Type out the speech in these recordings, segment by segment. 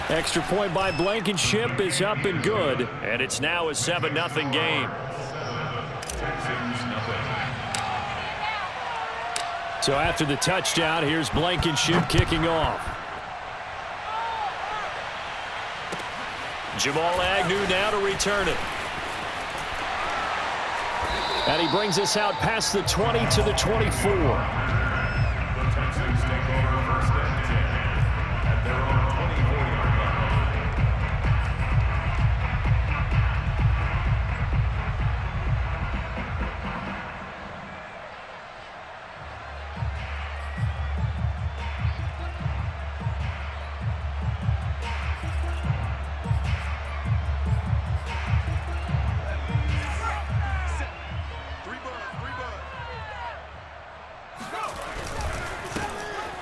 Extra point by Blankenship is up and good, and it's now a 7-0 game. So after the touchdown, here's Blankenship kicking off. Jamal Agnew now to return it. And he brings us out past the 20 to the 24.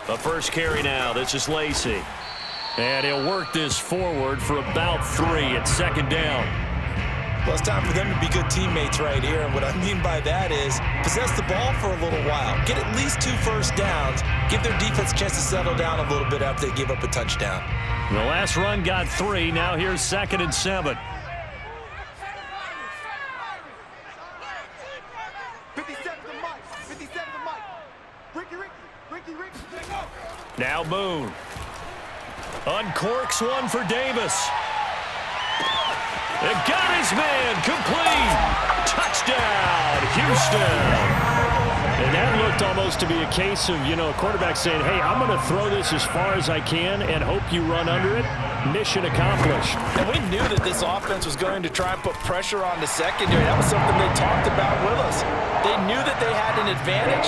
The first carry now. This is Lacey. And he'll work this forward for about 3 at second down. Well, it's time for them to be good teammates right here. And what I mean by that is possess the ball for a little while. Get at least 2 first downs. Give their defense a chance to settle down a little bit after they give up a touchdown. The last run got 3. Now here's 2nd and 7. Now Boone. Uncorks one for Davis. It got his man. Complete. Touchdown, Houston. And that looked almost to be a case of, a quarterback saying, hey, I'm going to throw this as far as I can and hope you run under it. Mission accomplished. And we knew that this offense was going to try and put pressure on the secondary. That was something they talked about with us. They knew that they had an advantage,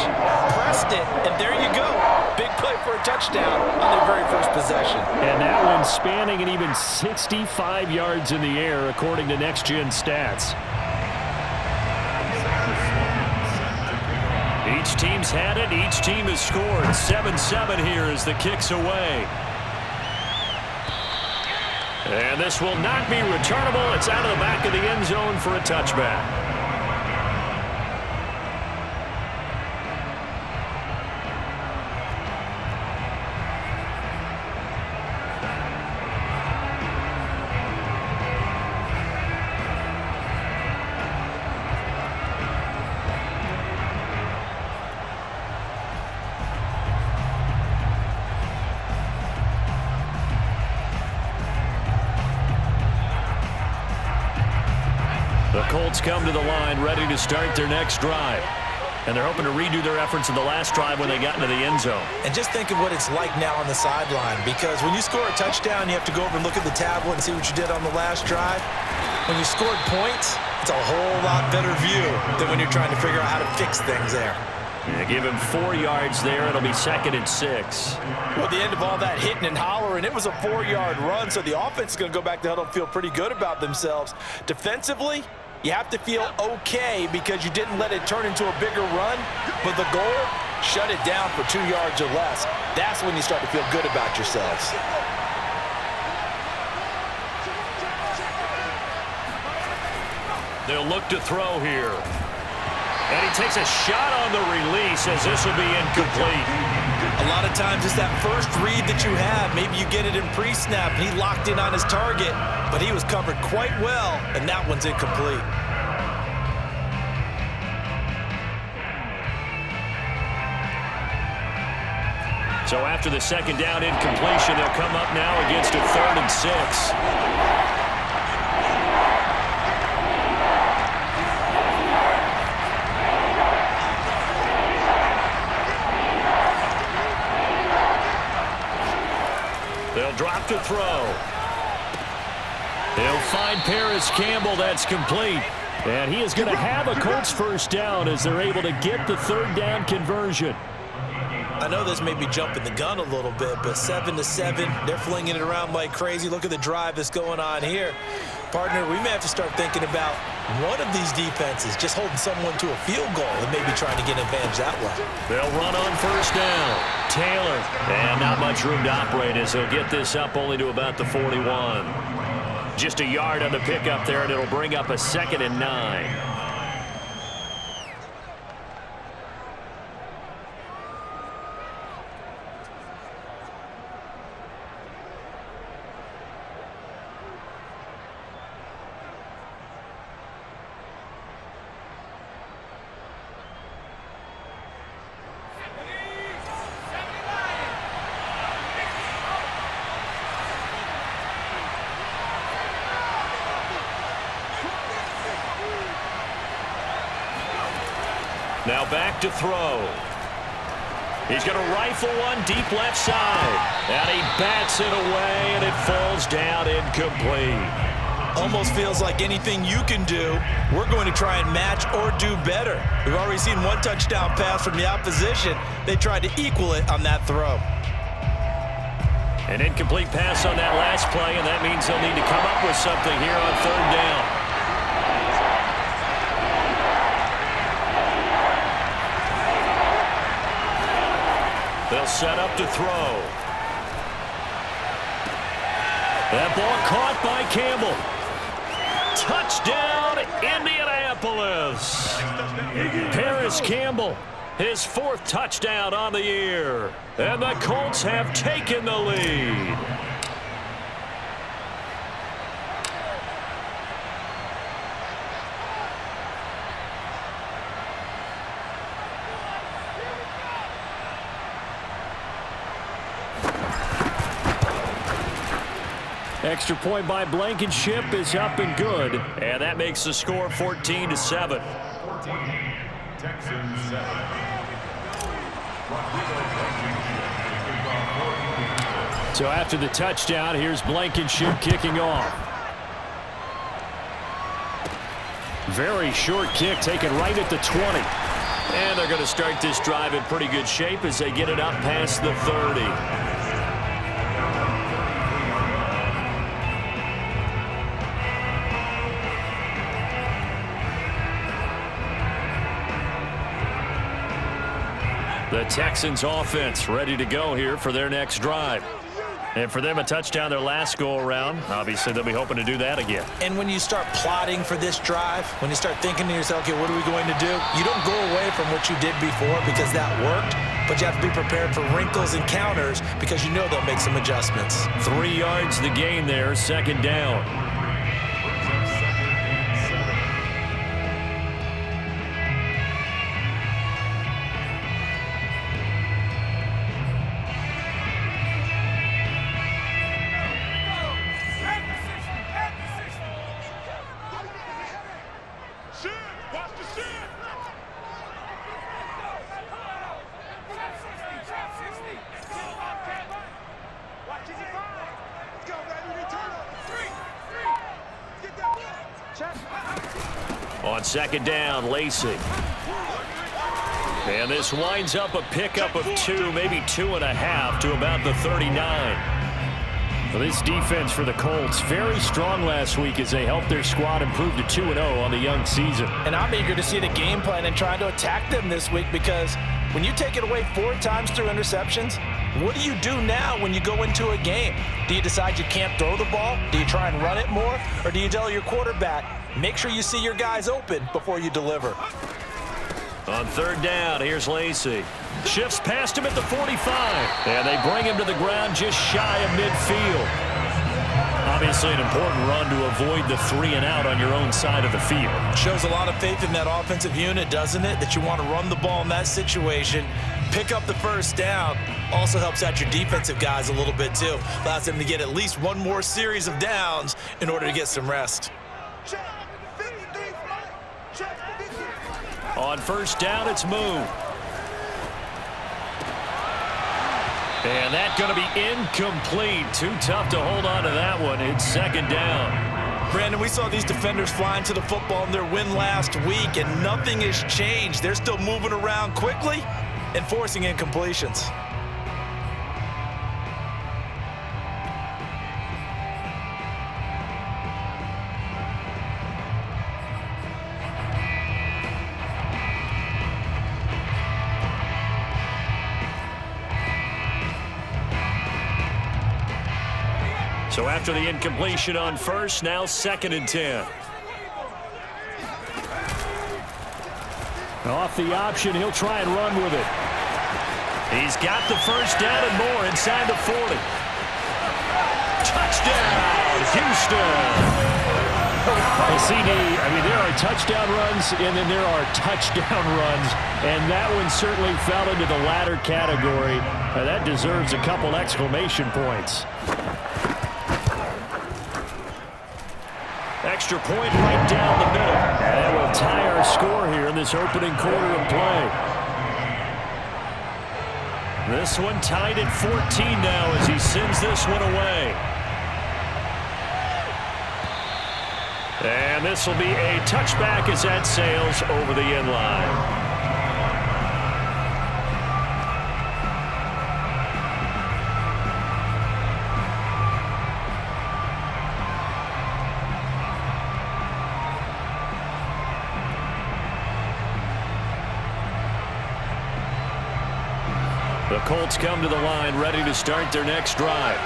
pressed it, and there you go. Big play for a touchdown on their very first possession. And that one spanning an even 65 yards in the air, according to Next Gen Stats. Each team's had it. Each team has scored. 7-7 here as the kick's away. And this will not be returnable. It's out of the back of the end zone for a touchback. The Colts come to the line ready to start their next drive. And they're hoping to redo their efforts in the last drive when they got into the end zone. And just think of what it's like now on the sideline, because when you score a touchdown, you have to go over and look at the tablet and see what you did on the last drive. When you scored points, it's a whole lot better view than when you're trying to figure out how to fix things there. Yeah, give him 4 yards there. It'll be 2nd and 6. Well, at the end of all that hitting and hollering, it was a 4-yard run, so the offense is going to go back to huddle and feel pretty good about themselves. Defensively, you have to feel okay because you didn't let it turn into a bigger run, but the goal, shut it down for 2 yards or less. That's when you start to feel good about yourselves. They'll look to throw here. And he takes a shot on the release as this will be incomplete. A lot of times it's that first read that you have. Maybe you get it in pre-snap, and he locked in on his target, but he was covered quite well, and that one's incomplete. So after the second down incompletion, they'll come up now against a 3rd and 6. They'll drop to throw. They'll find Paris Campbell. That's complete. And he is going to have a Colts first down as they're able to get the 3rd down conversion. I know this may be jumping the gun a little bit, but 7-7, they're flinging it around like crazy. Look at the drive that's going on here. Partner, we may have to start thinking about one of these defenses just holding someone to a field goal and maybe trying to get an advantage that way. They'll run on first down. Taylor. And not much room to operate as he'll get this up only to about the 41. Just a yard on the pickup there, and it'll bring up a 2nd and 9. Now back to throw. He's going to rifle one deep left side. And he bats it away, and it falls down incomplete. Almost feels like anything you can do, we're going to try and match or do better. We've already seen one touchdown pass from the opposition. They tried to equal it on that throw. An incomplete pass on that last play, and that means they'll need to come up with something here on third down. They'll set up to throw. That ball caught by Campbell. Touchdown, Indianapolis. Paris Campbell, his 4th touchdown on the year. And the Colts have taken the lead. Extra point by Blankenship is up and good, and that makes the score 14-7. So after the touchdown, here's Blankenship kicking off. Very short kick taken right at the 20. And they're going to start this drive in pretty good shape as they get it up past the 30. The Texans offense ready to go here for their next drive. And for them, a touchdown their last go-around. Obviously, they'll be hoping to do that again. And when you start plotting for this drive, when you start thinking to yourself, okay, what are we going to do? You don't go away from what you did before because that worked, but you have to be prepared for wrinkles and counters because you know they'll make some adjustments. 3 yards the gain there, second down. On second down, Lacey. And this winds up a pickup of 2, maybe 2.5 to about the 39. Well, this defense for the Colts, very strong last week as they helped their squad improve to 2-0 on the young season. And I'm eager to see the game plan and trying to attack them this week because when you take it away 4 times through interceptions, what do you do now when you go into a game? Do you decide you can't throw the ball? Do you try and run it more? Or do you tell your quarterback, make sure you see your guys open before you deliver? On third down, here's Lacey. Shifts past him at the 45. And they bring him to the ground just shy of midfield. Obviously an important run to avoid the 3 and out on your own side of the field. Shows a lot of faith in that offensive unit, doesn't it? That you want to run the ball in that situation. Pick up the first down. Also helps out your defensive guys a little bit too. Allows them to get at least one more series of downs in order to get some rest. On first down, it's moved. And that's going to be incomplete. Too tough to hold on to that one. It's second down. Brandon, we saw these defenders flying to the football in their win last week, and nothing has changed. They're still moving around quickly and forcing incompletions. So after the incompletion on first, now second and 10. Off the option, he'll try and run with it. He's got the first down and more inside the 40. Touchdown, Houston. Well, CD, I mean, there are touchdown runs, and then there are touchdown runs, and that one certainly fell into the latter category. That deserves a couple exclamation points. Extra point right down the middle. And we'll tie our score here in this opening quarter of play. This one tied at 14 now as he sends this one away. And this will be a touchback as that sails over the end line. The Colts come to the line ready to start their next drive.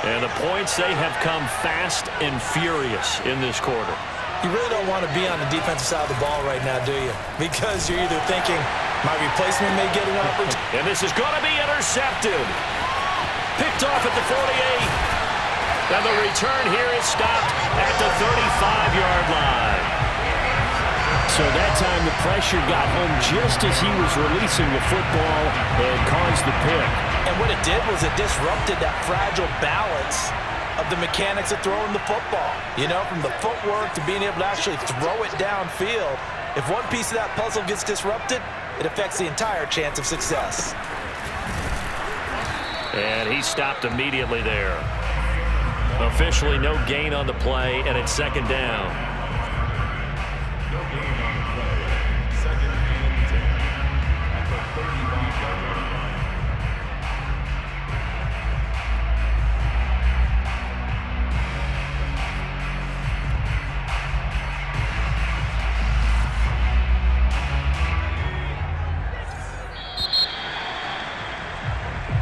And the points, they have come fast and furious in this quarter. You really don't want to be on the defensive side of the ball right now, do you? Because you're either thinking, my replacement may get an opportunity. And this is going to be intercepted. Picked off at the 48. And the return here is stopped at the 35-yard line. So that time the pressure got home just as he was releasing the football and caused the pick. And what it did was it disrupted that fragile balance of the mechanics of throwing the football. You know, from the footwork to being able to actually throw it downfield. If one piece of that puzzle gets disrupted, it affects the entire chance of success. And he stopped immediately there. Officially no gain on the play, and it's second down.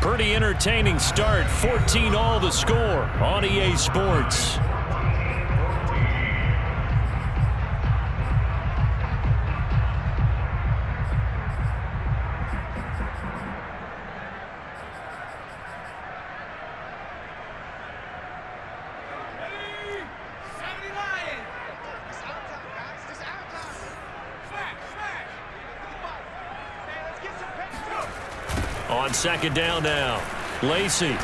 Pretty entertaining start. 14-all the score on EA Sports. On second down now, Lacey.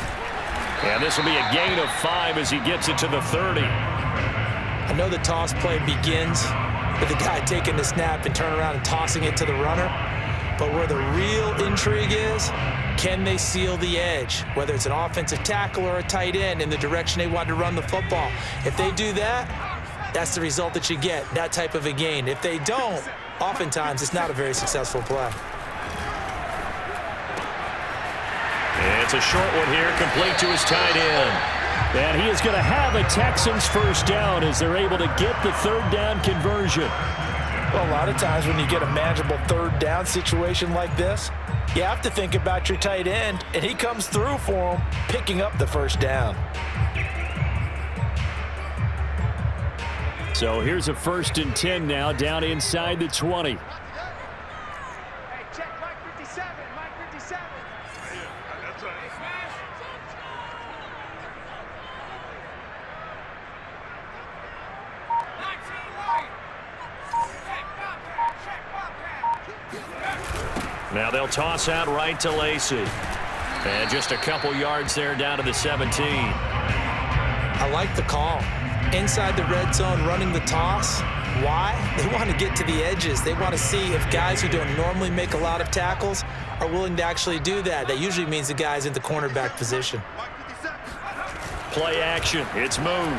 And this will be a gain of 5 as he gets it to the 30. I know the toss play begins with the guy taking the snap and turning around and tossing it to the runner. But where the real intrigue is, can they seal the edge? Whether it's an offensive tackle or a tight end in the direction they want to run the football. If they do that, that's the result that you get, that type of a gain. If they don't, oftentimes it's not a very successful play. It's a short one here, complete to his tight end. And he is going to have a Texans first down as they're able to get the third down conversion. Well, a lot of times when you get a manageable third down situation like this, you have to think about your tight end, and he comes through for him, picking up the first down. So here's a 1st and 10 now, down inside the 20. Now they'll toss out right to Lacey. And just a couple yards there down to the 17. I like the call. Inside the red zone, running the toss. Why? They want to get to the edges. They want to see if guys who don't normally make a lot of tackles are willing to actually do that. That usually means the guy's in the cornerback position. Play action. It's Moon.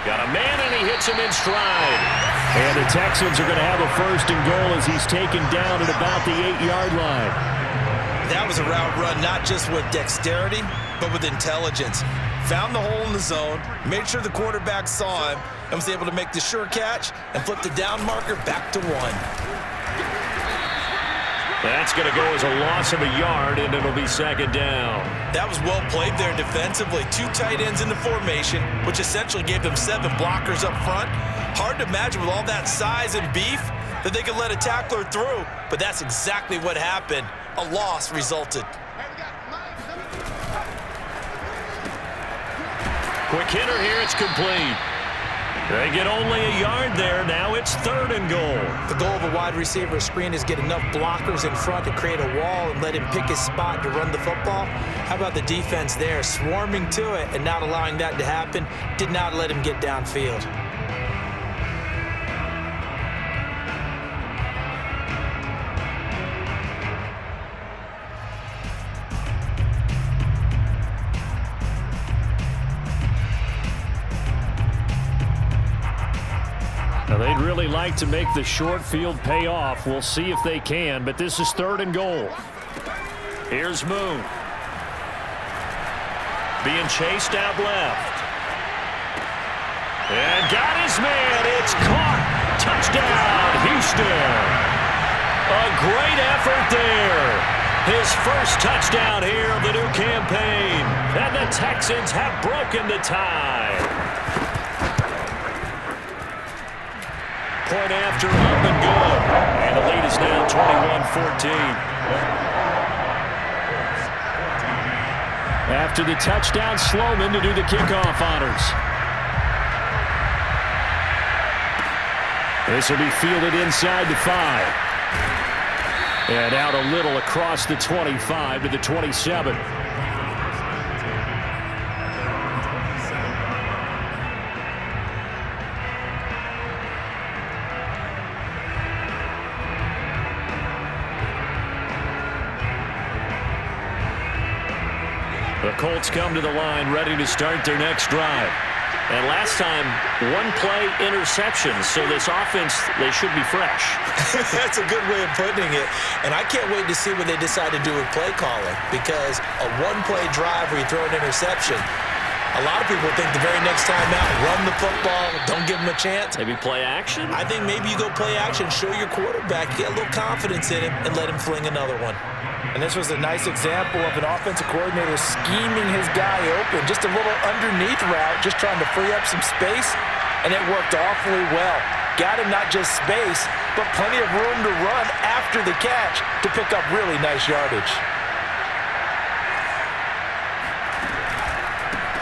Got a man, and he hits him in stride. And the Texans are going to have a 1st and goal as he's taken down at about the 8-yard line. That was a route run not just with dexterity, but with intelligence. Found the hole in the zone, made sure the quarterback saw him, and was able to make the sure catch and flip the down marker back to 1. That's going to go as a loss of a yard, and it'll be second down. That was well played there defensively. 2 tight ends in the formation, which essentially gave them 7 blockers up front. Hard to imagine with all that size and beef that they could let a tackler through, but that's exactly what happened. A loss resulted. Quick hitter here, it's complete. They get only a yard there. Now it's 3rd and goal. The goal of a wide receiver screen is get enough blockers in front to create a wall and let him pick his spot to run the football. How about the defense there, swarming to it and not allowing that to happen? Did not let him get downfield. Well, they'd really like to make the short field pay off. We'll see if they can, but this is 3rd and goal. Here's Moon. Being chased out left. And got his man. It's caught. Touchdown, Houston. A great effort there. His first touchdown here of the new campaign. And the Texans have broken the tie. Point after, up and good. And the lead is now 21-14. After the touchdown, Sloman to do the kickoff honors. This will be fielded inside the 5. And out a little across the 25 to the 27. The Colts come to the line ready to start their next drive. And last time, 1-play interception. So this offense, they should be fresh. That's a good way of putting it. And I can't wait to see what they decide to do with play calling. Because a 1-play drive where you throw an interception, a lot of people think the very next time out, run the football, don't give them a chance. Maybe play action? I think maybe you go play action, show your quarterback, get a little confidence in him, and let him fling another one. And this was a nice example of an offensive coordinator scheming his guy open. Just a little underneath route, just trying to free up some space, and it worked awfully well. Got him not just space, but plenty of room to run after the catch to pick up really nice yardage.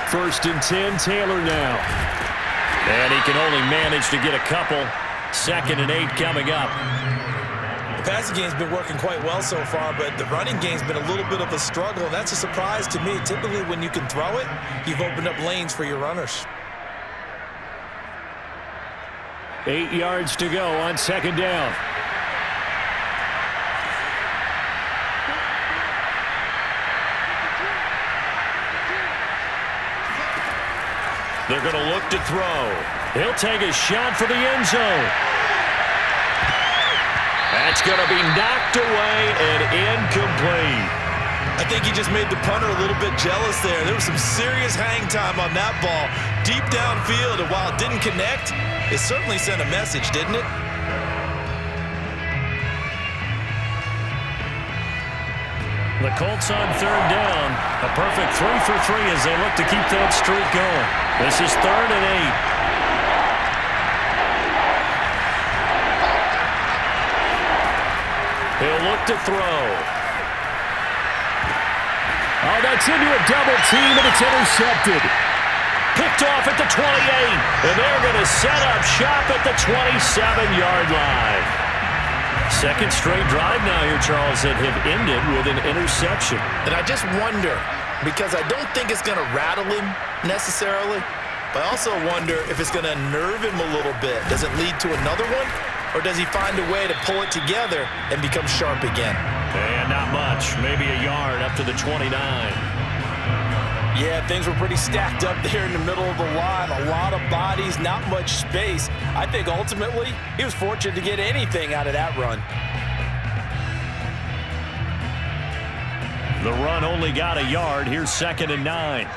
1st and 10, Taylor now. And he can only manage to get a couple. 2nd and 8 coming up. The passing game's been working quite well so far, but the running game's been a little bit of a struggle, and that's a surprise to me. Typically, when you can throw it, you've opened up lanes for your runners. 8 yards to go on 2nd down. They're going to look to throw. He'll take a shot for the end zone. That's going to be knocked away and incomplete. I think he just made the punter a little bit jealous there. There was some serious hang time on that ball. Deep downfield, and while it didn't connect, it certainly sent a message, didn't it? The Colts on 3rd down. A perfect 3 for 3 as they look to keep that streak going. This is 3rd and 8. He'll look to throw. Oh, that's into a double team, and it's intercepted. Picked off at the 28, and they're going to set up shop at the 27-yard line. 2nd straight drive now here, Charles, that have ended with an interception. And I just wonder, because I don't think it's going to rattle him necessarily, but I also wonder if it's going to nerve him a little bit. Does it lead to another one? Or does he find a way to pull it together and become sharp again? And not much. Maybe a yard up to the 29. Yeah, things were pretty stacked up there in the middle of the line. A lot of bodies, not much space. I think ultimately he was fortunate to get anything out of that run. The run only got a yard. Here's 2nd and 9.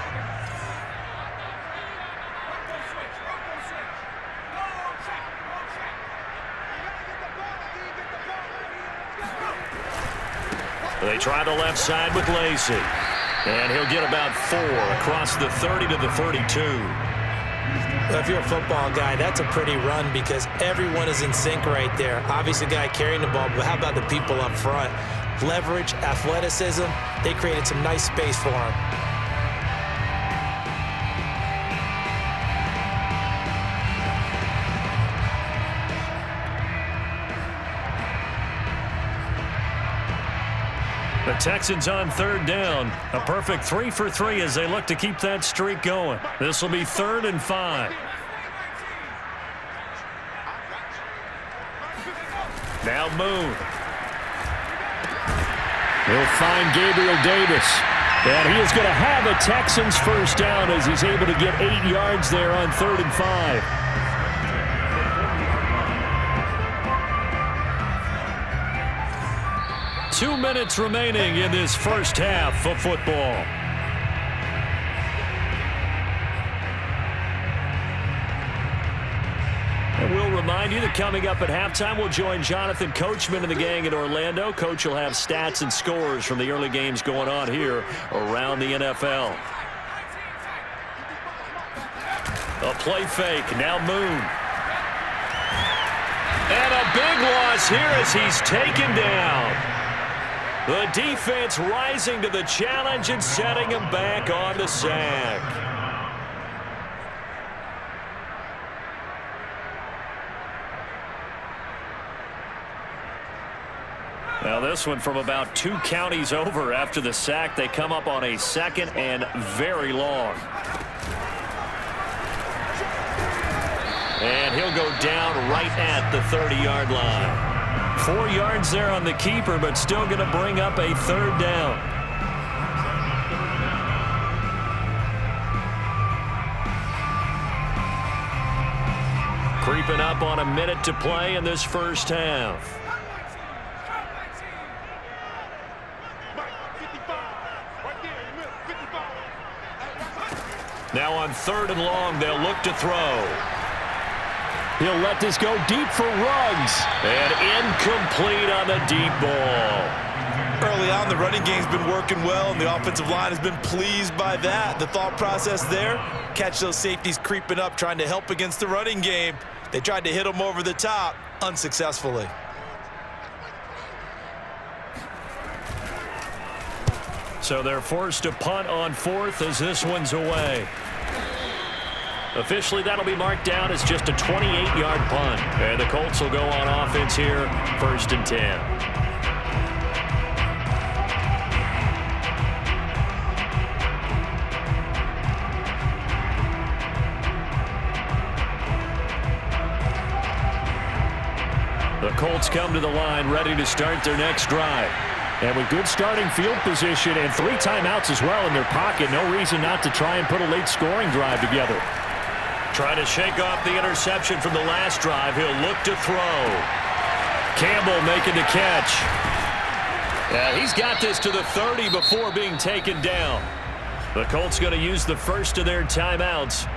They try the left side with Lacey. And he'll get about 4 across the 30 to the 32. Well, if you're a football guy, that's a pretty run because everyone is in sync right there. Obviously, the guy carrying the ball, but how about the people up front? Leverage, athleticism, they created some nice space for him. The Texans on 3rd down. A perfect 3 for 3 as they look to keep that streak going. This will be 3rd and 5. Now Moon. He'll find Gabriel Davis. And he is going to have a Texans first down as he's able to get 8 yards there on 3rd and 5. 2 minutes remaining in this first half of football. And we'll remind you that coming up at halftime, we'll join Jonathan Coachman and the gang in Orlando. Coach will have stats and scores from the early games going on here around the NFL. A play fake. Now Moon. And a big loss here as he's taken down. The defense rising to the challenge and setting him back on the sack. Now this one from about 2 counties over after the sack. They come up on a 2nd and very long. And he'll go down right at the 30-yard line. 4 yards there on the keeper, but still going to bring up a 3rd down. Creeping up on a minute to play in this first half. Now on 3rd and long, they'll look to throw. He'll let this go deep for Ruggs. And incomplete on the deep ball. Early on, the running game's been working well, and the offensive line has been pleased by that. The thought process there, catch those safeties creeping up, trying to help against the running game. They tried to hit them over the top, unsuccessfully. So they're forced to punt on 4th as this one's away. Officially, that'll be marked down as just a 28-yard punt. And the Colts will go on offense here, 1st and 10. The Colts come to the line ready to start their next drive. And with good starting field position and 3 timeouts as well in their pocket, no reason not to try and put a late scoring drive together. Trying to shake off the interception from the last drive. He'll look to throw. Campbell making the catch. Yeah, he's got this to the 30 before being taken down. The Colts going to use the first of their timeouts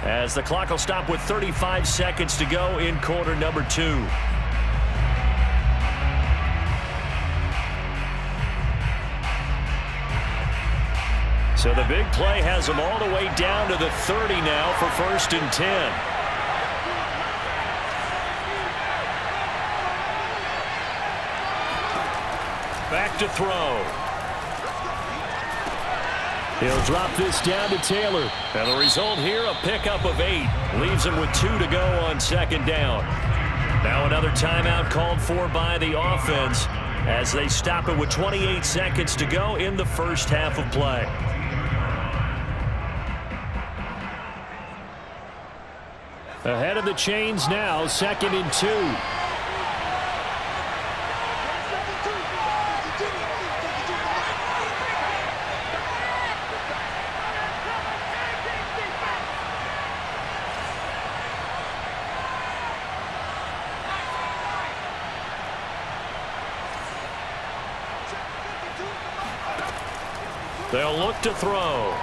as the clock will stop with 35 seconds to go in quarter number 2. So the big play has them all the way down to the 30 now for 1st and 10. Back to throw. He'll drop this down to Taylor. And the result here, a pickup of 8. Leaves him with 2 to go on 2nd down. Now another timeout called for by the offense as they stop it with 28 seconds to go in the first half of play. Ahead of the chains now, 2nd and 2. They'll look to throw.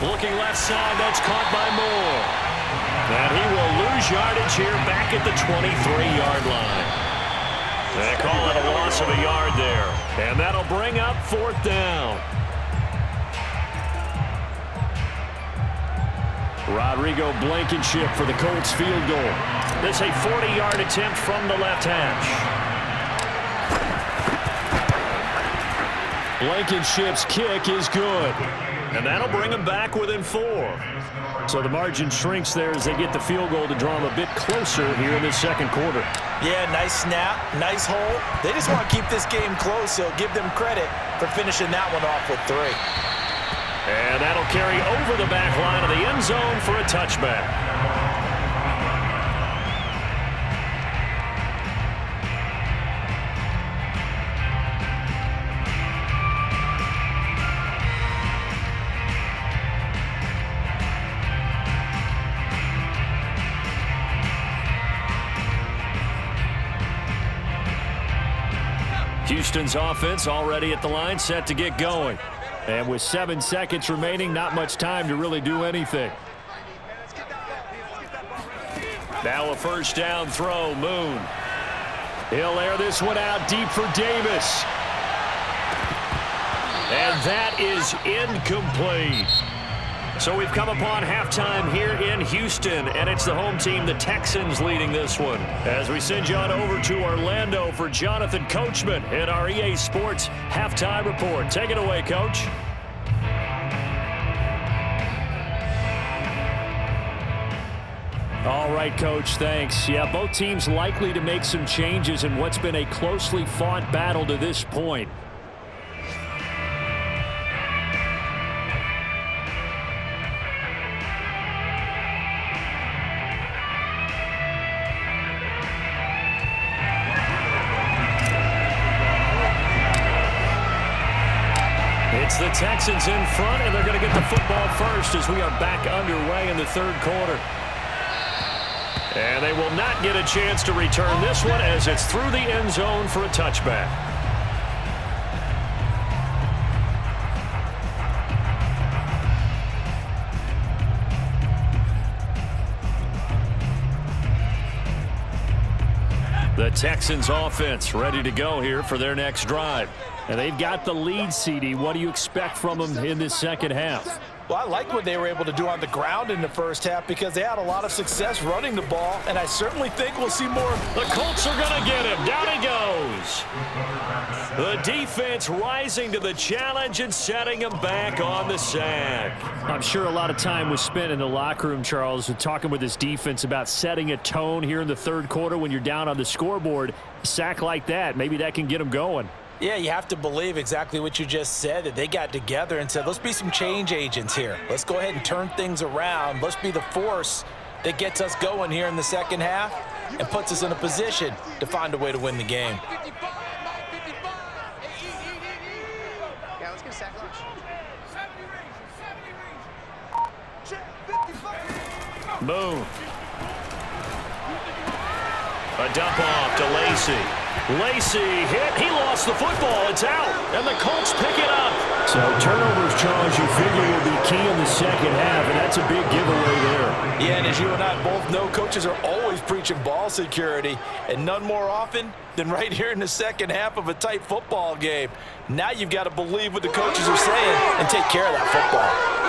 Looking left side, that's caught by Moore. And he will lose yardage here back at the 23-yard line. They call it a loss of a yard there. And that'll bring up 4th down. Rodrigo Blankenship for the Colts field goal. This a 40-yard attempt from the left hash. Blankenship's kick is good. And that'll bring them back within 4. So the margin shrinks there as they get the field goal to draw them a bit closer here in the 2nd quarter. Yeah, nice snap, nice hole. They just want to keep this game close, so give them credit for finishing that one off with 3. And that'll carry over the back line of the end zone for a touchback. Houston's offense already at the line, set to get going. And with 7 seconds remaining, not much time to really do anything. Now a first down throw, Moon. He'll air this one out deep for Davis. And that is incomplete. So we've come upon halftime here in Houston, and it's the home team, the Texans, leading this one. As we send you on over to Orlando for Jonathan Coachman in our EA Sports Halftime Report. Take it away, Coach. All right, Coach, thanks. Yeah, both teams likely to make some changes in what's been a closely fought battle to this point. It's the Texans in front, and they're going to get the football first as we are back underway in the third quarter. And they will not get a chance to return this one as it's through the end zone for a touchback. The Texans offense ready to go here for their next drive. And they've got the lead, CD. What do you expect from them in this second half? Well, I like what they were able to do on the ground in the first half because they had a lot of success running the ball, and I certainly think we'll see more. The Colts are going to get him. Down he goes. The defense rising to the challenge and setting him back on the sack. I'm sure a lot of time was spent in the locker room, Charles, talking with this defense about setting a tone here in the third quarter when you're down on the scoreboard. A sack like that, maybe that can get them going. Yeah, you have to believe exactly what you just said, that they got together and said, let's be some change agents here. Let's go ahead and turn things around. Let's be the force that gets us going here in the second half and puts us in a position to find a way to win the game. Boom. A dump off to Lacy. Lacy hit. He lost the football. It's out. And the Colts pick it up. So turnovers, Charles, you figure will be key in the second half, and that's a big giveaway there. Yeah, and as you and I both know, coaches are always preaching ball security, and none more often than right here in the second half of a tight football game. Now you've got to believe what the coaches are saying and take care of that football.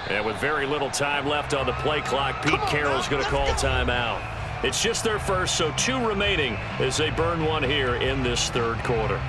And with very little time left on the play clock, Pete Carroll's going to call timeout. It's just their first, so 2 remaining as they burn one here in this third quarter.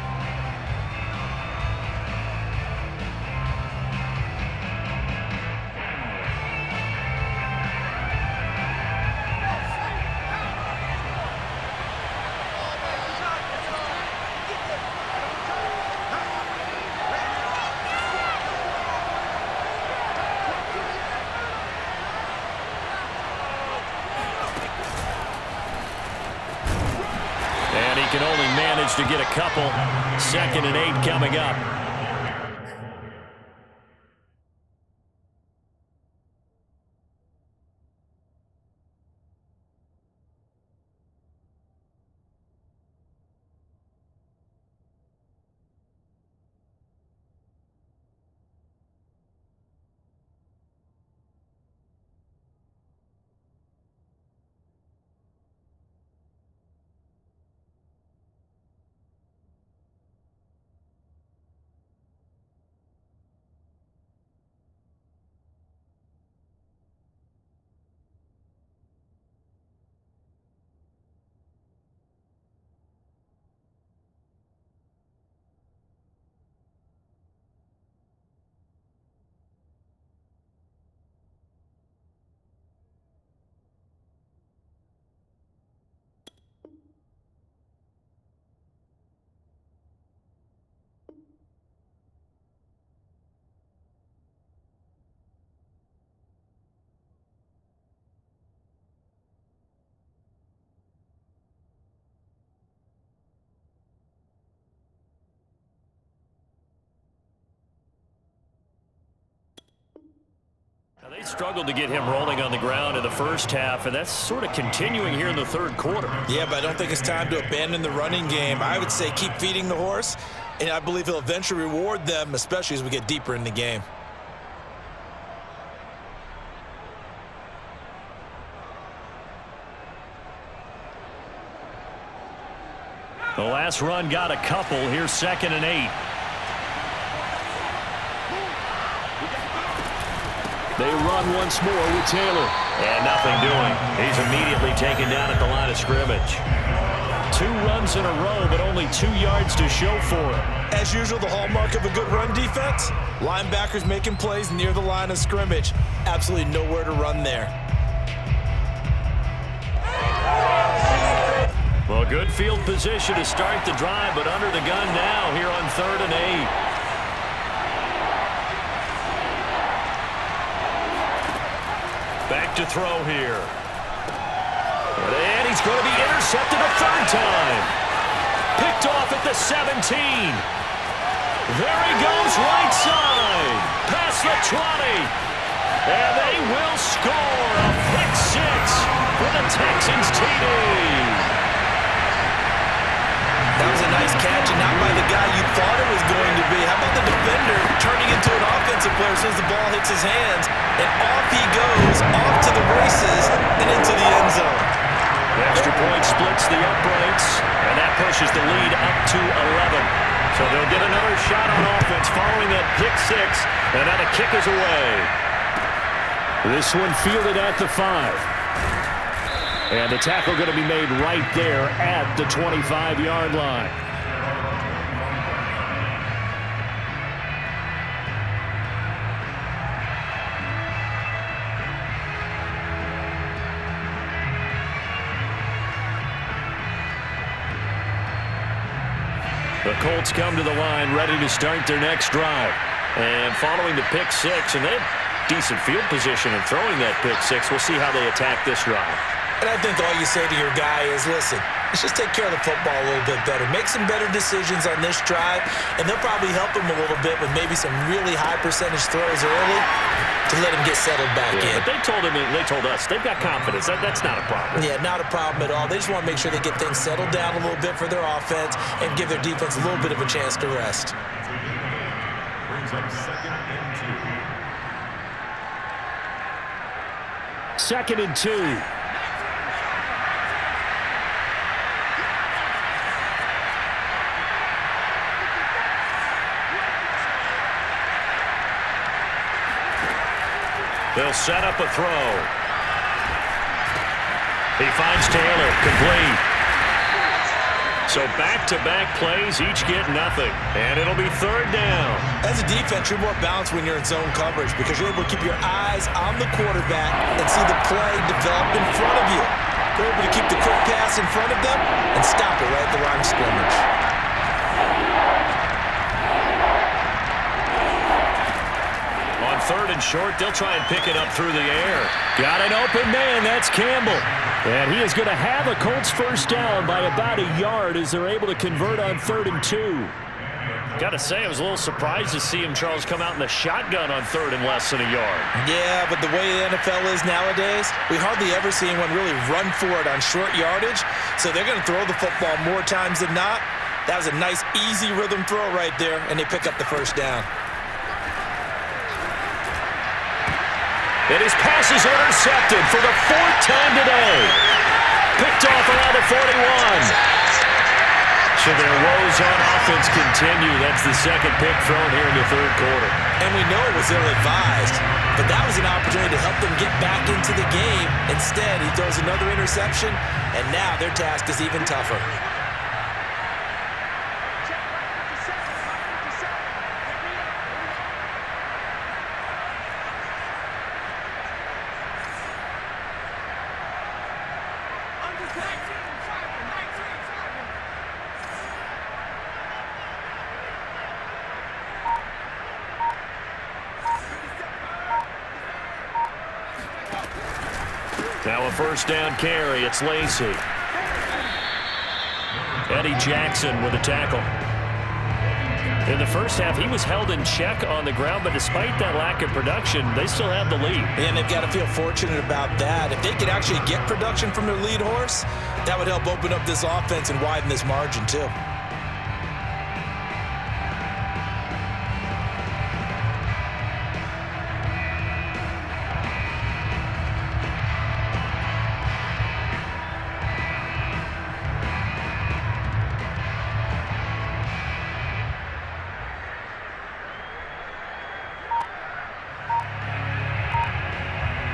Can only manage to get a couple. 2nd and 8 coming up. struggled to get him rolling on the ground in the first half, and that's sort of continuing here in the third quarter. Yeah, but I don't think it's time to abandon the running game. I would say keep feeding the horse, and I believe he'll eventually reward them, especially as we get deeper in the game. The last run got a couple. Here's 2nd and 8. They run once more with Taylor. And nothing doing. He's immediately taken down at the line of scrimmage. 2 runs in a row, but only 2 yards to show for it. As usual, the hallmark of a good run defense, linebackers making plays near the line of scrimmage. Absolutely nowhere to run there. Well, good field position to start the drive, but under the gun now here on 3rd and 8. Back to throw here. And he's going to be intercepted a 3rd time. Picked off at the 17. There he goes, right side. Past the 20. And they will score a pick 6 for the Texans TD. That was a nice catch, and not by the guy you thought it was going to be. How about the defender turning into an offensive player as soon as the ball hits his hands, and off he goes, off to the races, and into the end zone. The extra point splits the uprights, and that pushes the lead up to 11. So they'll get another shot on offense following that pick 6, and now the kick is away. This one fielded at the 5. And the tackle going to be made right there at the 25-yard line. The Colts come to the line ready to start their next drive. And following the pick 6, and they have decent field position in throwing that pick 6. We'll see how they attack this drive. And I think all you say to your guy is, listen, let's just take care of the football a little bit better. Make some better decisions on this drive, and they'll probably help him a little bit with maybe some really high percentage throws early to let him get settled back in. But they told him, they told us, they've got confidence. That's not a problem. Yeah, not a problem at all. They just want to make sure they get things settled down a little bit for their offense and give their defense a little bit of a chance to rest. Brings up 2nd and 2. 2nd and 2. They'll set up a throw. He finds Taylor, complete. So back-to-back plays, each get nothing. And it'll be 3rd down. As a defense, you're more balanced when you're in zone coverage because you're able to keep your eyes on the quarterback and see the play develop in front of you. You're able to keep the quick pass in front of them and stop it right at the line of scrimmage. On 3rd and short, they'll try and pick it up through the air. Got an open man, that's Campbell. And he is going to have a Colts first down by about a yard as they're able to convert on 3rd and 2. Got to say, I was a little surprised to see him, Charles, come out in the shotgun on 3rd and less than a yard. Yeah, but the way the NFL is nowadays, we hardly ever see anyone really run for it on short yardage. So they're going to throw the football more times than not. That was a nice, easy rhythm throw right there, and they pick up the first down. And his pass is intercepted for the 4th time today. Picked off around the 41. So their woes on offense continue. That's the 2nd pick thrown here in the 3rd quarter. And we know it was ill-advised, but that was an opportunity to help them get back into the game. Instead, he throws another interception, and now their task is even tougher. Now a first down carry. It's Lacy. Eddie Jackson with a tackle. In the first half, he was held in check on the ground, but despite that lack of production, they still have the lead. And they've got to feel fortunate about that. If they could actually get production from their lead horse, that would help open up this offense and widen this margin too.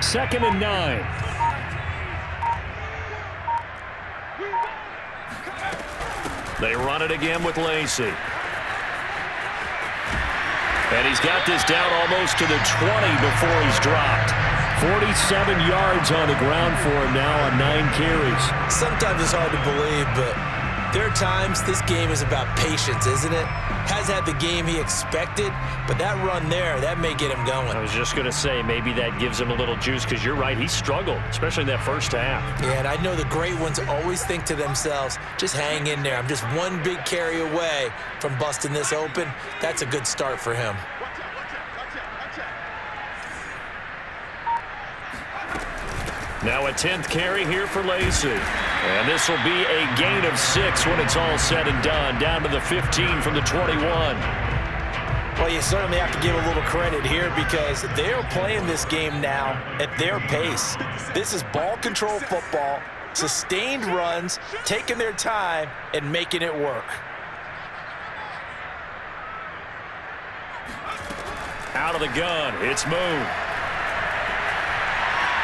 Second and 9. They run it again with Lacey. And he's got this down almost to the 20 before he's dropped. 47 yards on the ground for him now on 9 carries. Sometimes it's hard to believe, but there are times this game is about patience, isn't it? Has had the game he expected, but that run there, that may get him going. I was just going to say, maybe that gives him a little juice, because you're right, he struggled, especially in that first half. Yeah, and I know the great ones always think to themselves, just hang in there. I'm just one big carry away from busting this open. That's a good start for him. Now a 10th carry here for Lacey. And this will be a gain of 6 when it's all said and done. Down to the 15 from the 21. Well, you certainly have to give a little credit here because they're playing this game now at their pace. This is ball control football, sustained runs, taking their time, and making it work. Out of the gun, it's Moon.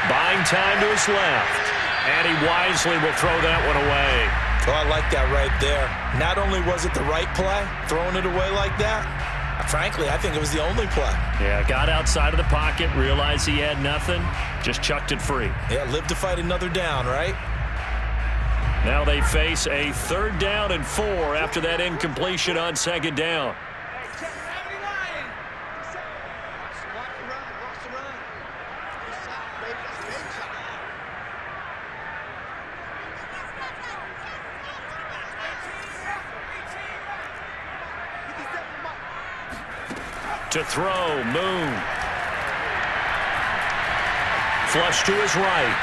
Buying time to his left. And he wisely will throw that one away. Oh, I like that right there. Not only was it the right play, throwing it away like that, frankly, I think it was the only play. Yeah, got outside of the pocket, realized he had nothing, just chucked it free. Yeah, live to fight another down, right? Now they face a 3rd down and 4 after that incompletion on 2nd down. To throw, Moon. Flush to his right.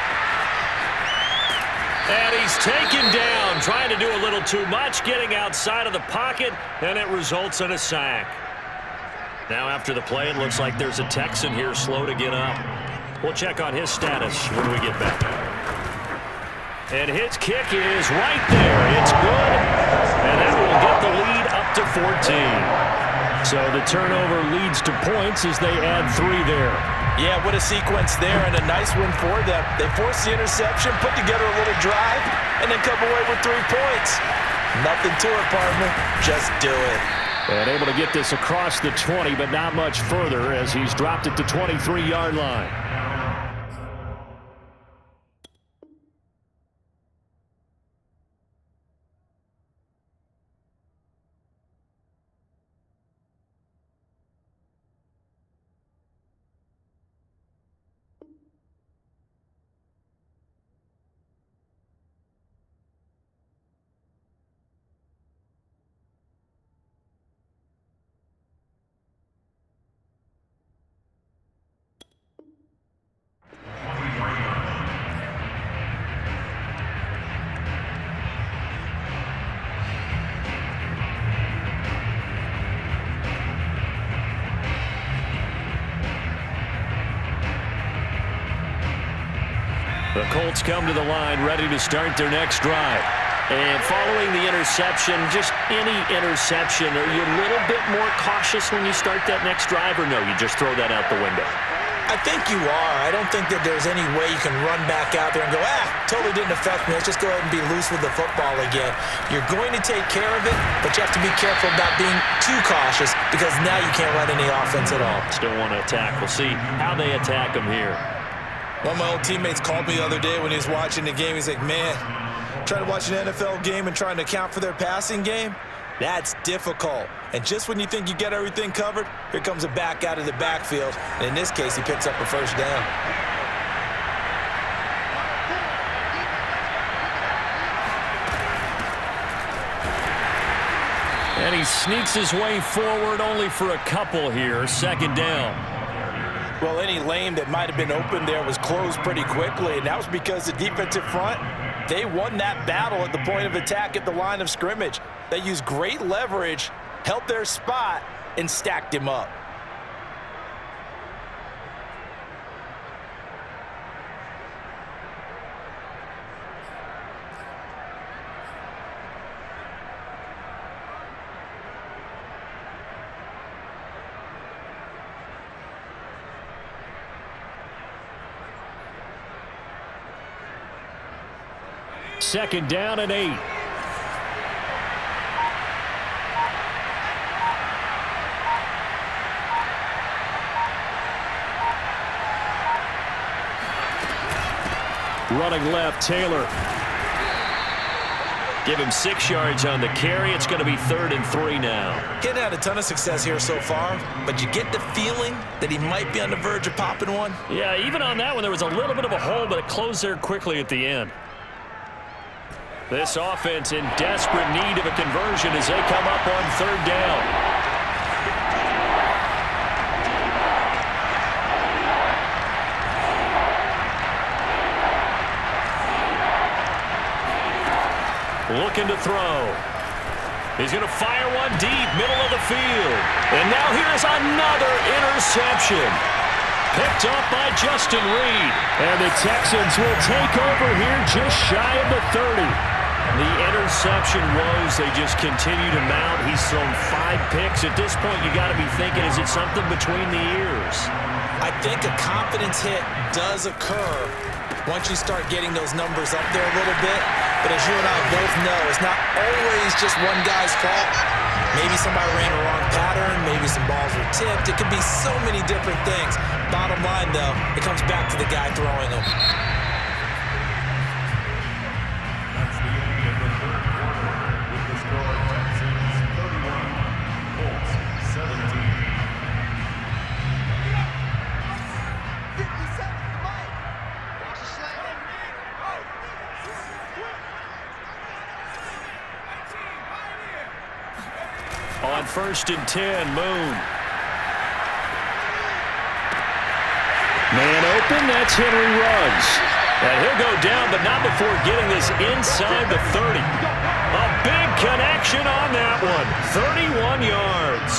And he's taken down, trying to do a little too much, getting outside of the pocket, and it results in a sack. Now after the play, it looks like there's a Texan here slow to get up. We'll check on his status when we get back. And his kick is right there. It's good, and that will get the lead up to 14. So the turnover leads to points as they add 3 there. Yeah, what a sequence there, and a nice one for them. They forced the interception, put together a little drive, and then come away with 3 points. Nothing to it, partner. Just do it. And able to get this across the 20, but not much further as he's dropped it to 23-yard line. The Colts come to the line, ready to start their next drive. And following the interception, just any interception, are you a little bit more cautious when you start that next drive, or no, you just throw that out the window? I think you are. I don't think that there's any way you can run back out there and go, totally didn't affect me. Let's just go ahead and be loose with the football again. You're going to take care of it, but you have to be careful about being too cautious because now you can't run any offense at all. Still want to attack. We'll see how they attack them here. One of my old teammates called me the other day when he was watching the game. He's like, man, trying to watch an NFL game and trying to account for their passing game, that's difficult. And just when you think you get everything covered, here comes a back out of the backfield. And in this case, he picks up a 1st down. And he sneaks his way forward only for a couple here. Second down. Well, any lane that might have been open there was closed pretty quickly, and that was because the defensive front, they won that battle at the point of attack at the line of scrimmage. They used great leverage, held their spot, and stacked him up. Second down and 8. Running left, Taylor. Give him 6 yards on the carry. It's going to be 3rd and 3 now. Getting had a ton of success here so far, but you get the feeling that he might be on the verge of popping one. Yeah, even on that one, there was a little bit of a hole, but it closed there quickly at the end. This offense in desperate need of a conversion as they come up on 3rd down. Looking to throw. He's going to fire one deep, middle of the field. And now here's another interception. Picked up by Justin Reed. And the Texans will take over here just shy of the 30. The interception woes, they just continue to mount. He's thrown 5 picks. At this point, you got to be thinking, is it something between the ears? I think a confidence hit does occur once you start getting those numbers up there a little bit. But as you and I both know, it's not always just one guy's fault. Maybe somebody ran a wrong pattern. Maybe some balls were tipped. It could be so many different things. Bottom line, though, it comes back to the guy throwing them. On 1st and 10, Moon. Man open, that's Henry Ruggs. And he'll go down, but not before getting this inside the 30. A big connection on that one. 31 yards.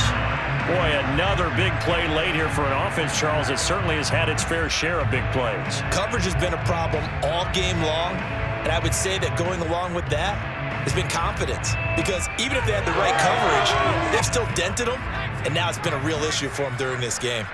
Boy, another big play late here for an offense, Charles, that certainly has had its fair share of big plays. Coverage has been a problem all game long, and I would say that going along with that has been confidence, because even if they had the right coverage, they've still dented them, and now it's been a real issue for them during this game.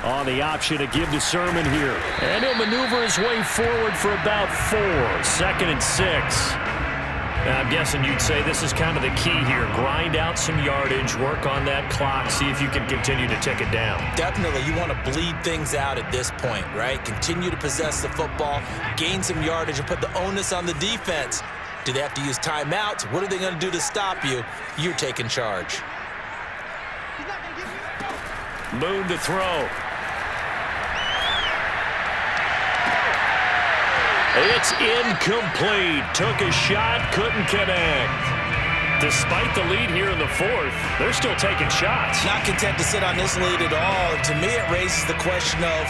On the option to give to Sermon here. And he'll maneuver his way forward for about 4. 2nd and 6. I'm guessing you'd say this is kind of the key here. Grind out some yardage, work on that clock, see if you can continue to tick it down. Definitely. You want to bleed things out at this point, right? Continue to possess the football, gain some yardage, and put the onus on the defense. Do they have to use timeouts? What are they going to do to stop you? You're taking charge. Moon to throw. It's incomplete. Took a shot, couldn't connect. Despite the lead here in the 4th, they're still taking shots. Not content to sit on this lead at all. And to me, it raises the question of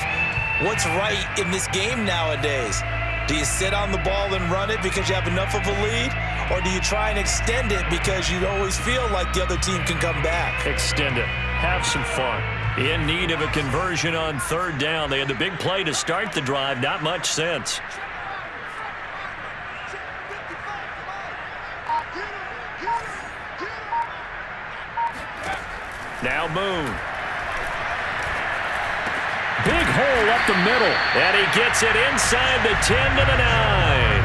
what's right in this game nowadays. Do you sit on the ball and run it because you have enough of a lead? Or do you try and extend it because you always feel like the other team can come back? Extend it. Have some fun. In need of a conversion on 3rd down. They had the big play to start the drive. Not much sense. Now Moon. Big hole up the middle. And he gets it inside the 10 to the 9.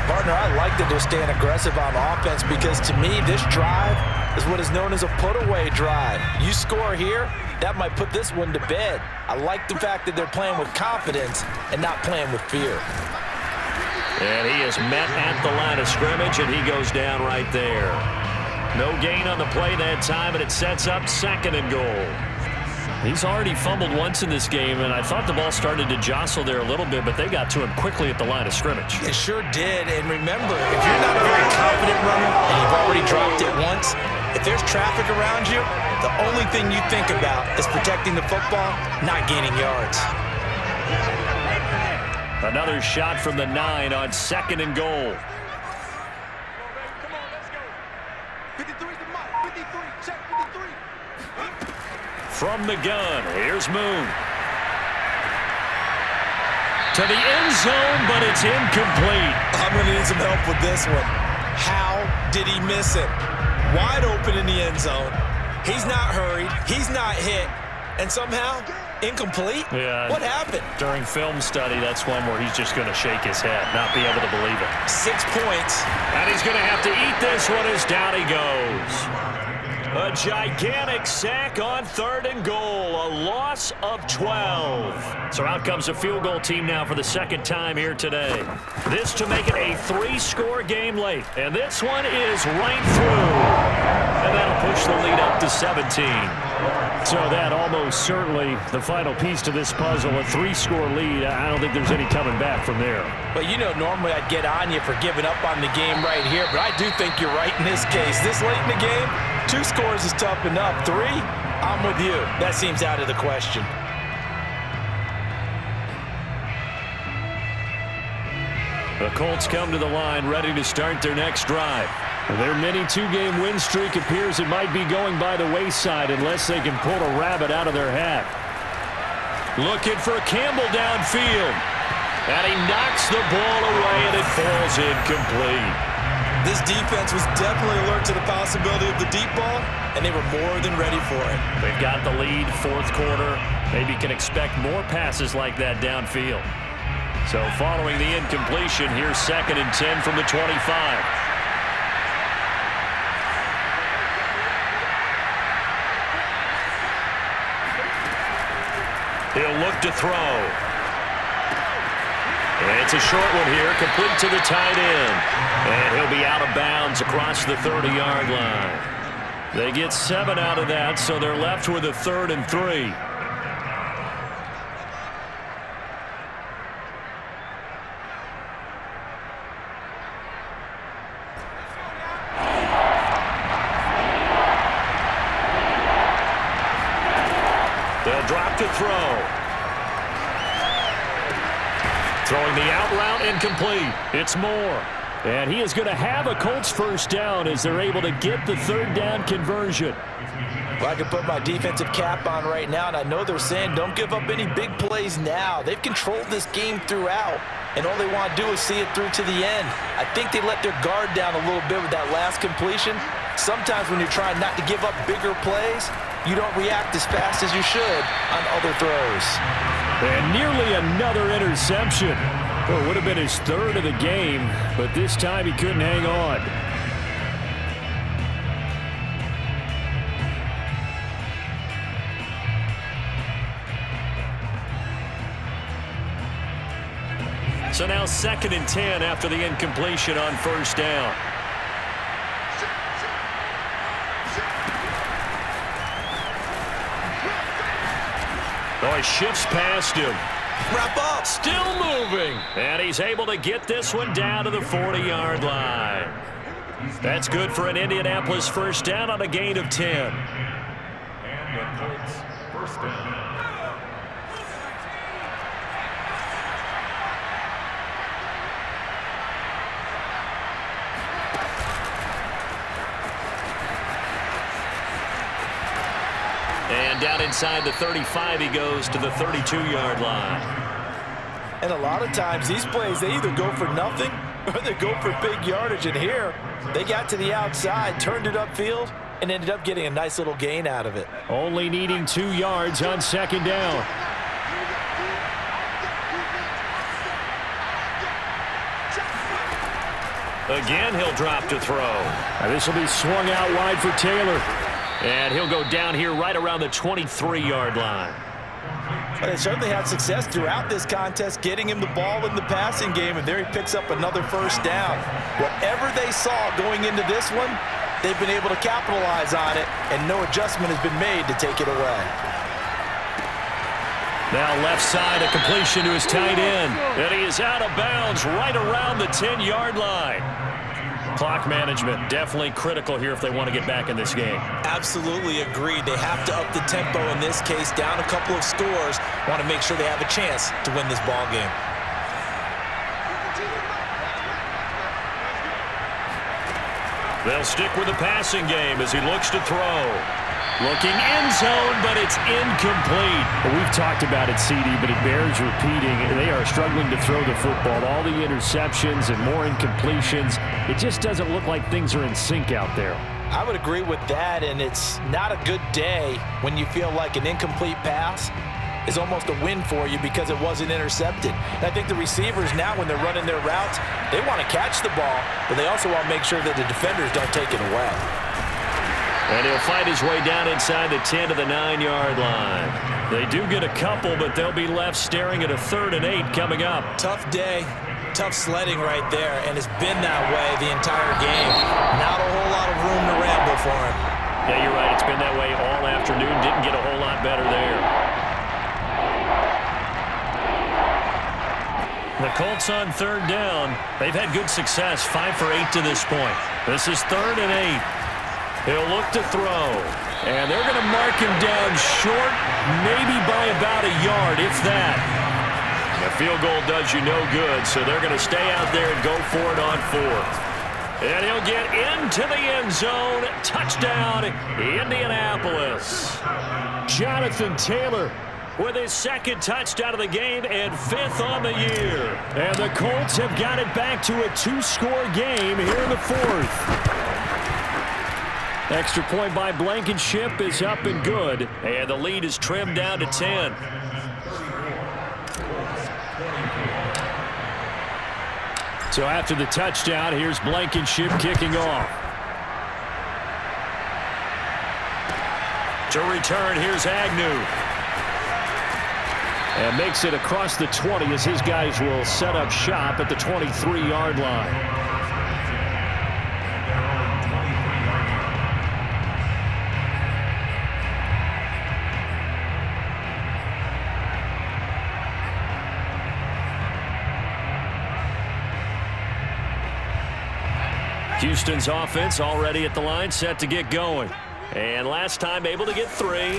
Partner, I like that they're staying aggressive on offense, because to me, this drive is what is known as a put-away drive. You score here, that might put this one to bed. I like the fact that they're playing with confidence and not playing with fear. And he is met at the line of scrimmage, and he goes down right there. No gain on the play that time, and it sets up 2nd and goal. He's already fumbled once in this game, and I thought the ball started to jostle there a little bit, but they got to him quickly at the line of scrimmage. It sure did, and remember, if you're not a very confident runner and you've already dropped it once, if there's traffic around you, the only thing you think about is protecting the football, not gaining yards. Another shot from the 9 on 2nd and goal. From the gun, here's Moon. To the end zone, but it's incomplete. I'm going to need some help with this one. How did he miss it? Wide open in the end zone. He's not hurried. He's not hit. And somehow, incomplete? Yeah. What happened? During film study, that's one where he's just going to shake his head, not be able to believe it. 6 points. And he's going to have to eat this one as down he goes. A gigantic sack on 3rd and goal. A loss of 12. So out comes a field goal team now for the 2nd time here today. This to make it a 3-score game late. And this one is right through. And that'll push the lead up to 17. So that almost certainly the final piece to this puzzle. A 3-score lead. I don't think there's any coming back from there. Well, you know, normally I'd get on you for giving up on the game right here, but I do think you're right in this case. This late in the game, 2 scores is tough enough. 3, I'm with you. That seems out of the question. The Colts come to the line ready to start their next drive. Their mini 2-game win streak appears it might be going by the wayside unless they can pull a rabbit out of their hat. Looking for Campbell downfield. And he knocks the ball away and it falls incomplete. This defense was definitely alert to the possibility of the deep ball, and they were more than ready for it. They've got the lead, 4th quarter. Maybe can expect more passes like that downfield. So following the incompletion, here's 2nd and 10 from the 25. He'll look to throw. And it's a short one here, complete to the tight end. And he'll be out of bounds across the 30-yard line. They get 7 out of that, so they're left with a 3rd and 3. They'll drop to throw. Throwing the out route, incomplete. It's Moore. And he is going to have a Colts 1st down as they're able to get the 3rd down conversion. Well, I can put my defensive cap on right now, and I know they're saying don't give up any big plays now. They've controlled this game throughout, and all they want to do is see it through to the end. I think they let their guard down a little bit with that last completion. Sometimes when you're trying not to give up bigger plays, you don't react as fast as you should on other throws. And nearly another interception. Well, it would have been his 3rd of the game, but this time he couldn't hang on. So now 2nd and 10 after the incompletion on 1st down. Oh, he shifts past him. Wrap up. Still moving. And he's able to get this one down to the 40-yard line. That's good for an Indianapolis 1st down on a gain of 10. And the Colts 1st down. And down inside the 35, he goes to the 32-yard line. And a lot of times, these plays, they either go for nothing or they go for big yardage. And here, they got to the outside, turned it upfield, and ended up getting a nice little gain out of it. Only needing 2 yards on 2nd down. Again, he'll drop to throw. Now, this will be swung out wide for Taylor. And he'll go down here right around the 23-yard line. But they certainly had success throughout this contest, getting him the ball in the passing game, and there he picks up another 1st down. Whatever they saw going into this one, they've been able to capitalize on it, and no adjustment has been made to take it away. Now left side, a completion to his tight end. And he is out of bounds right around the 10-yard line. Clock management definitely critical here if they want to get back in this game. Absolutely agreed. They have to up the tempo in this case, down a couple of scores. Want to make sure they have a chance to win this ball game. They'll stick with the passing game as he looks to throw. Looking end zone, but it's incomplete. Well, we've talked about it, CD, but it bears repeating. They are struggling to throw the football. All the interceptions and more incompletions. It just doesn't look like things are in sync out there. I would agree with that, and it's not a good day when you feel like an incomplete pass is almost a win for you because it wasn't intercepted. And I think the receivers now, when they're running their routes, they want to catch the ball, but they also want to make sure that the defenders don't take it away. And he'll fight his way down inside the 10 to the 9-yard line. They do get a couple, but they'll be left staring at a 3rd and 8 coming up. Tough day, tough sledding right there, and it's been that way the entire game. Not a whole lot of room to ramble for him. Yeah, you're right. It's been that way all afternoon. Didn't get a whole lot better there. The Colts on 3rd down. They've had good success, 5 for 8 to this point. This is 3rd and 8. He'll look to throw. And they're going to mark him down short, maybe by about a yard, if that. The field goal does you no good, so they're going to stay out there and go for it on 4th. And he'll get into the end zone. Touchdown, Indianapolis. Jonathan Taylor with his 2nd touchdown of the game and 5th on the year. And the Colts have got it back to a 2-score game here in the 4th. Extra point by Blankenship is up and good. And the lead is trimmed down to 10. So after the touchdown, here's Blankenship kicking off. To return, here's Agnew. And makes it across the 20 as his guys will set up shop at the 23-yard line. Houston's offense already at the line, set to get going. And last time able to get 3.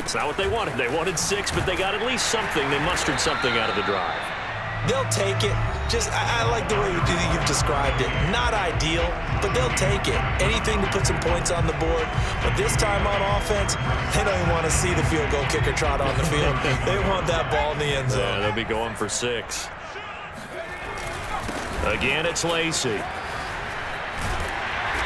It's not what they wanted. They wanted 6, but they got at least something. They mustered something out of the drive. They'll take it. I like the way you've described it. Not ideal, but they'll take it. Anything to put some points on the board. But this time on offense, they don't even want to see the field goal kicker trot on the field. They want that ball in the end zone. Yeah, they'll be going for 6. Again, it's Lacy.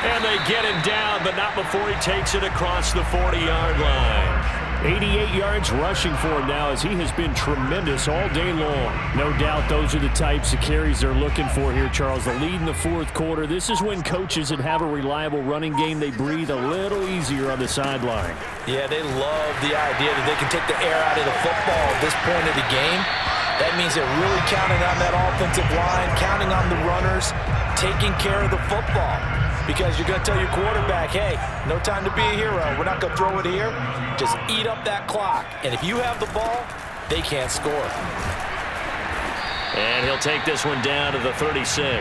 And they get him down, but not before he takes it across the 40-yard line. 88 yards rushing for him now as he has been tremendous all day long. No doubt those are the types of carries they're looking for here, Charles. The lead in the 4th quarter. This is when coaches that have a reliable running game, they breathe a little easier on the sideline. Yeah, they love the idea that they can take the air out of the football at this point of the game. That means they're really counting on that offensive line, counting on the runners, taking care of the football. Because you're going to tell your quarterback, hey, no time to be a hero. We're not going to throw it here. Just eat up that clock. And if you have the ball, they can't score. And he'll take this one down to the 36.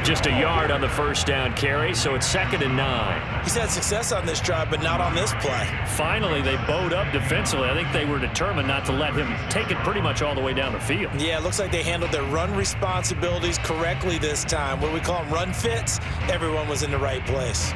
Just a yard on the 1st down carry, so it's 2nd and 9. He's had success on this drive, but not on this play. Finally, they bowed up defensively. I think they were determined not to let him take it pretty much all the way down the field. Yeah, it looks like they handled their run responsibilities correctly this time. What we call them run fits, everyone was in the right place.